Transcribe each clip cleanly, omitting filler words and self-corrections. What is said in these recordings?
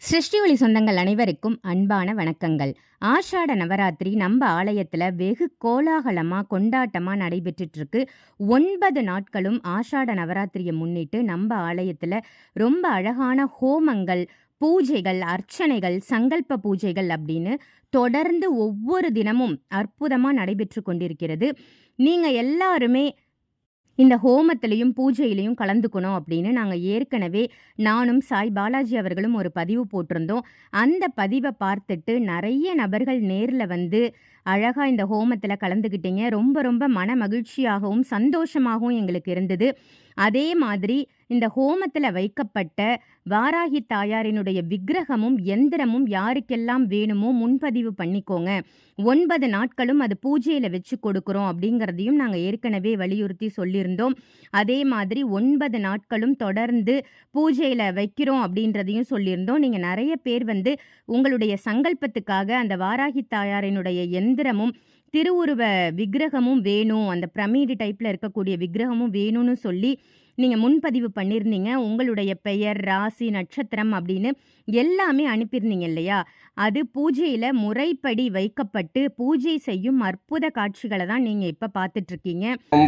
சிருஷ்டி ஒளி சொந்தங்கள் அனைவருக்கும் அன்பான வணக்கங்கள். ஆஷாட நவராத்திரி நம்ம ஆலயத்தில் வெகு கோலாகலமாக கொண்டாட்டமாக நடைபெற்றுட்டு இருக்கு. 9 நாட்களும் ஆஷாட நவராத்திரியை முன்னிட்டு நம்ம ஆலயத்தில் ரொம்ப அழகான ஹோமங்கள், பூஜைகள், அர்ச்சனைகள், சங்கல்ப பூஜைகள் அப்படின்னு தொடர்ந்து ஒவ்வொரு தினமும் அற்புதமாக நடைபெற்று கொண்டிருக்கிறது. நீங்கள் எல்லாருமே இந்த ஹோமத்திலையும் பூஜையிலையும் கலந்துக்கணும் அப்படின்னு நாங்கள் ஏற்கனவே நானும் சாய் பாலாஜி அவர்களும் ஒரு பதிவு போட்டிருந்தோம். அந்த பதிவை பார்த்துட்டு நிறைய நபர்கள் நேரில் வந்து அழகாக இந்த ஹோமத்தில் கலந்துக்கிட்டீங்க. ரொம்ப ரொம்ப மன மகிழ்ச்சியாகவும் சந்தோஷமாகவும் எங்களுக்கு இருந்தது. அதே மாதிரி இந்த ஹோமத்தில் வைக்கப்பட்ட வாராகி தாயாரினுடைய விக்கிரகமும் எந்திரமும் யாருக்கெல்லாம் வேணுமோ முன்பதிவு பண்ணிக்கோங்க. 9 நாட்களும் அது பூஜையில் வச்சு கொடுக்குறோம் அப்படிங்கிறதையும் நாங்கள் ஏற்கனவே வலியுறுத்தி சொல்லியிருந்தோம். அதே மாதிரி 9 நாட்களும் தொடர்ந்து பூஜையில் வைக்கிறோம் அப்படின்றதையும் சொல்லியிருந்தோம். நீங்கள் நிறைய பேர் வந்து உங்களுடைய சங்கல்பத்துக்காக அந்த வாராகி தாயாரினுடைய எந்திரமும் திருவுருவ விக்கிரகமும் வேணும், அந்த பிரமிடு டைப்பில் இருக்கக்கூடிய விக்கிரகமும் வேணும்னு சொல்லி நீங்கள் முன்பதிவு பண்ணியிருந்தீங்க. உங்களுடைய பெயர், ராசி, நட்சத்திரம் அப்படின்னு எல்லாமே அனுப்பியிருந்தீங்க இல்லையா? அது பூஜையில் முறைப்படி வைக்கப்பட்டு பூஜை செய்யும் அற்புத காட்சிகளை தான் நீங்கள் இப்போ பார்த்துட்ருக்கீங்க.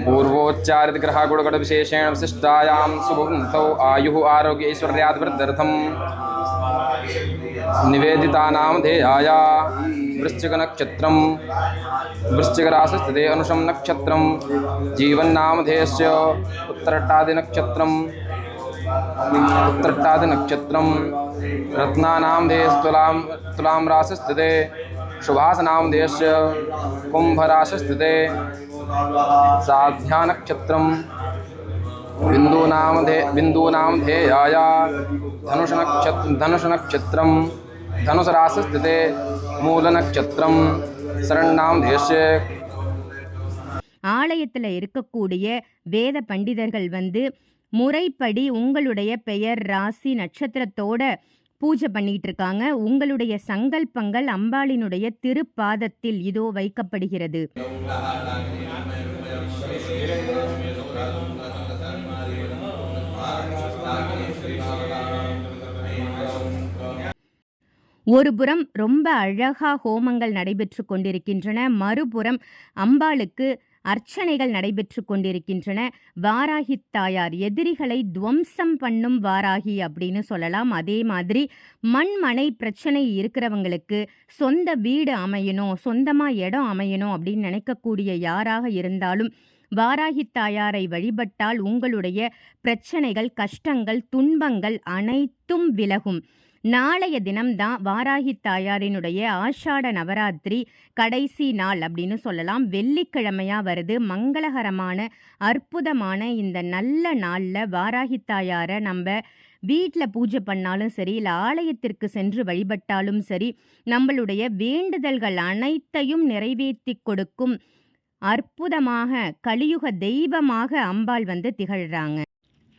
பூர்வோச்சாரித கிரக குணகட விசேஷேண விசிஷ்டாயாம் சுபந்தௌ ஆயுः ஆரோக்கிய ஐஸ்வர்யாத் விருத்தர்த்தம் நிவேதிதானாம் தேயாயா वृश्चिक नक्षत्रम वृश्चिक राशि स्थिते अनुषम नक्षत्रम जीवन्नामधेयस्य उत्तरटादि नक्षत्रम रत्नानाम धेयस्य तुलाम राशि स्थिते शुभासनाम धेयस्य कुंभ राशि स्थिते साध्या नक्षत्रम बिंदूनाम धेयाया धनुष नक्षत्रम धनुष राशि स्थिते மூல நட்சத்திரம் சரண்ணாம் தேசே. ஆலயத்தில் இருக்கக்கூடிய வேத பண்டிதர்கள் வந்து முறைப்படி உங்களுடைய பெயர், ராசி, நட்சத்திரத்தோட பூஜை பண்ணிட்டு இருக்காங்க. உங்களுடைய சங்கல்பங்கள் அம்பாளினுடைய திருப்பாதத்தில் இதோ வைக்கப்படுகிறது. ஒரு புறம் ரொம்ப அழகா ஹோமங்கள் நடைபெற்று கொண்டிருக்கின்றன, மறுபுறம் அம்பாளுக்கு அர்ச்சனைகள் நடைபெற்று கொண்டிருக்கின்றன. வாராகி தாயார் எதிரிகளை துவம்சம் பண்ணும் வாராகி அப்படின்னு சொல்லலாம். அதே மாதிரி மண்மனை பிரச்சனை இருக்கிறவங்களுக்கு சொந்த வீடு அமையணும், சொந்தமாக இடம் அமையணும் அப்படின்னு நினைக்கக்கூடிய யாராக இருந்தாலும் வாராகி தாயாரை வழிபட்டால் உங்களுடைய பிரச்சனைகள், கஷ்டங்கள், துன்பங்கள் அனைத்தும் விலகும். நாளைய தினம்தான் வாராகி தாயாரினுடைய ஆஷாட நவராத்திரி கடைசி நாள் அப்படின்னு சொல்லலாம். வெள்ளிக்கிழமையாக வருது. மங்களகரமான அற்புதமான இந்த நல்ல நாளில் வாராகி தாயாரை நம்ம வீட்டில் பூஜை பண்ணாலும் சரி, இல்லை ஆலயத்திற்கு சென்று வழிபட்டாலும் சரி, நம்மளுடைய வேண்டுதல்கள் அனைத்தையும் நிறைவேற்றி கொடுக்கும் அற்புதமாக கலியுக தெய்வமாக அம்பாள் வந்து திகழ்கிறாங்க.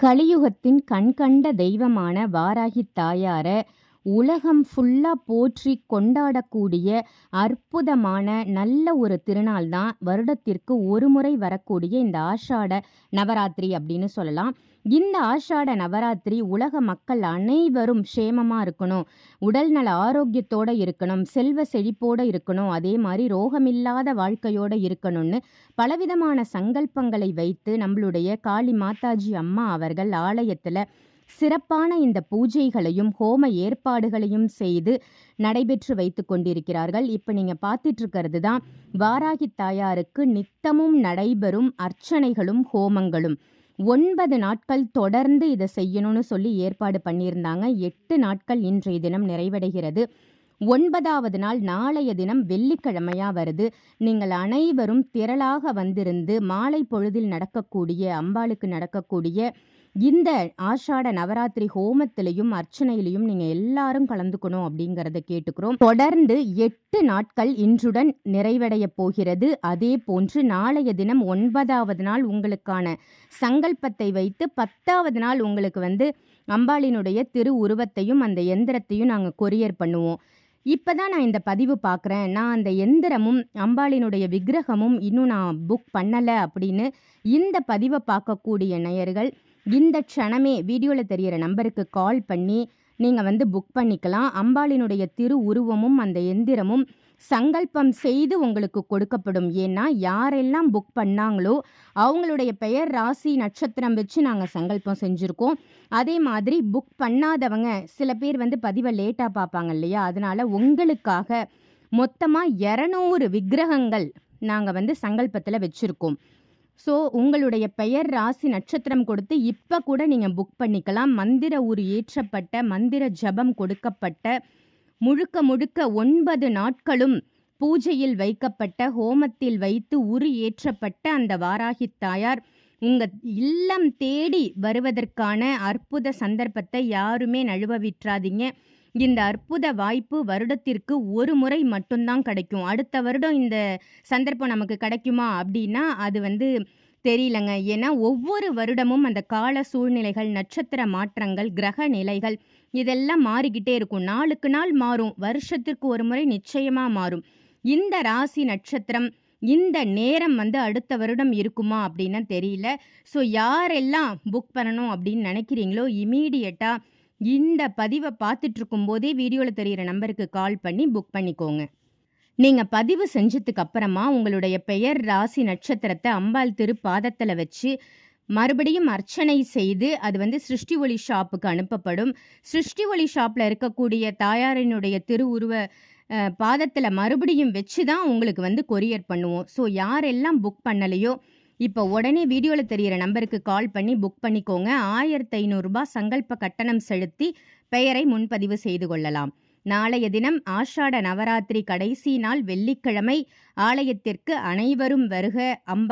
கலியுகத்தின் கண்கண்ட தெய்வமான வாராகி தாயாரை உலகம் ஃபுல்லாக போற்றி கொண்டாடக்கூடிய அற்புதமான நல்ல ஒரு திருநாள் தான் வருடத்திற்கு ஒரு முறை வரக்கூடிய இந்த ஆஷாட நவராத்திரி அப்படின்னு சொல்லலாம். இந்த ஆஷாட நவராத்திரி உலக மக்கள் அனைவரும் க்ஷேமமாக இருக்கணும், உடல் நல ஆரோக்கியத்தோடு இருக்கணும், செல்வ செழிப்போடு இருக்கணும், அதே மாதிரி ரோகமில்லாத வாழ்க்கையோடு இருக்கணும்னு பலவிதமான சங்கல்பங்களை வைத்து நம்மளுடைய காளி மாதாஜி அம்மா அவர்கள் ஆலயத்தில் சிறப்பான இந்த பூஜைகளையும் ஹோம ஏற்பாடுகளையும் செய்து நடைபெற்று வைத்து கொண்டிருக்கிறார்கள். இப்போ நீங்கள் பார்த்துட்ருக்கிறது தான் வாராகி தாயாருக்கு நித்தமும் நடைபெறும் அர்ச்சனைகளும் ஹோமங்களும். 9 நாட்கள் தொடர்ந்து இதை செய்யணும்னு சொல்லி ஏற்பாடு பண்ணியிருந்தாங்க. 8 நாட்கள் இன்றைய தினம் நிறைவடைகிறது. 9வது நாள் நாளைய தினம் வெள்ளிக்கிழமையாக வருது. நீங்கள் அனைவரும் திரளாக வந்திருந்து மாலை பொழுதில் நடக்கக்கூடிய அம்பாளுக்கு நடக்கக்கூடிய இந்த ஆஷாட நவராத்திரி ஹோமத்திலையும் அர்ச்சனையிலையும் நீங்கள் எல்லாரும் கலந்துக்கணும் அப்படிங்கிறத கேட்டுக்கிறோம். தொடர்ந்து 8 நாட்கள் இன்றுடன் நிறைவடைய போகிறது. அதே போன்று நாளைய தினம் 9வது நாள் உங்களுக்கான சங்கல்பத்தை வைத்து 10வது நாள் உங்களுக்கு வந்து அம்பாளினுடைய திரு உருவத்தையும் அந்த எந்திரத்தையும் நாங்கள் கொரியர் பண்ணுவோம். இப்போ தான் நான் இந்த பதிவு பார்க்குறேன், நான் அந்த எந்திரமும் அம்பாளினுடைய விக்கிரகமும் இன்னும் நான் புக் பண்ணலை அப்படின்னு இந்த பதிவை பார்க்கக்கூடிய நேயர்கள் இந்த க்ஷணமே வீடியோவில் தெரிகிற நம்பருக்கு கால் பண்ணி நீங்கள் புக் பண்ணிக்கலாம். அம்பாளினுடைய திரு உருவமும் அந்த எந்திரமும் சங்கல்பம் செய்து உங்களுக்கு கொடுக்கப்படும். ஏன்னா யாரெல்லாம் புக் பண்ணாங்களோ அவங்களுடைய பெயர் ராசி நட்சத்திரம் வச்சு நாங்கள் சங்கல்பம் செஞ்சுருக்கோம். அதே மாதிரி புக் பண்ணாதவங்க சில பேர் பதிவை லேட்டாக பார்ப்பாங்க இல்லையா, அதனால் உங்களுக்காக மொத்தமாக 200 விக்கிரகங்கள் நாங்கள் சங்கல்பத்தில் வச்சுருக்கோம். ஸோ உங்களுடைய பெயர் ராசி நட்சத்திரம் கொடுத்து இப்போ கூட நீங்கள் புக் பண்ணிக்கலாம். மந்திர உரு ஏற்றப்பட்ட, மந்திர ஜபம் கொடுக்கப்பட்ட, முழுக்க முழுக்க 9 நாட்களும் பூஜையில் வைக்கப்பட்ட, ஹோமத்தில் வைத்து உரு ஏற்றப்பட்ட அந்த வாராகி தாயார் உங்கள் இல்லம் தேடி வருவதற்கான அற்புத சந்தர்ப்பத்தை யாருமே நழுவ விட்டுறாதீங்க. இந்த அற்புத வாய்ப்பு வருடத்திற்கு ஒரு முறை மட்டும்தான் கிடைக்கும். அடுத்த வருடம் இந்த சந்தர்ப்பம் நமக்கு கிடைக்குமா அப்படின்னா அது தெரியலங்க. ஏன்னா ஒவ்வொரு வருடமும் அந்த கால சூழ்நிலைகள், நட்சத்திர மாற்றங்கள், கிரக நிலைகள் இதெல்லாம் மாறிக்கிட்டே இருக்கும். நாளுக்கு நாள் மாறும். வருஷத்திற்கு ஒரு முறை நிச்சயமாக மாறும். இந்த ராசி நட்சத்திரம் இந்த நேரம் அடுத்த வருடம் இருக்குமா அப்படின்னா தெரியல. ஸோ யாரெல்லாம் புக் பண்ணணும் அப்படின்னு நினைக்கிறீங்களோ இமீடியட்டாக இந்த பதிவை பார்த்துட்டு இருக்கும்போதே வீடியோவில் தெரிகிற நம்பருக்கு கால் பண்ணி புக் பண்ணிக்கோங்க. நீங்கள் பதிவு செஞ்சதுக்கு அப்புறமா உங்களுடைய பெயர் ராசி நட்சத்திரத்தை அம்பாள் திரு பாதத்தில் வச்சு மறுபடியும் அர்ச்சனை செய்து அது சிருஷ்டி ஒளி ஷாப்புக்கு அனுப்பப்படும். சிருஷ்டி ஒளி ஷாப்பில் இருக்கக்கூடிய தாயாரினுடைய திருவுருவ பாதத்தில் மறுபடியும் வச்சு தான் உங்களுக்கு கொரியர் பண்ணுவோம். ஸோ யாரெல்லாம் புக் பண்ணலையோ இப்போ உடனே வீடியோவில் தெரிகிற நம்பருக்கு கால் பண்ணி புக் பண்ணிக்கோங்க. 1500 ரூபாய் சங்கல்ப கட்டணம் செலுத்தி பெயரை முன்பதிவு செய்து கொள்ளலாம். நாளைய தினம் ஆஷாட நவராத்திரி கடைசி நாள் வெள்ளிக்கிழமை. ஆலயத்திற்கு அனைவரும் வருக. அம்பா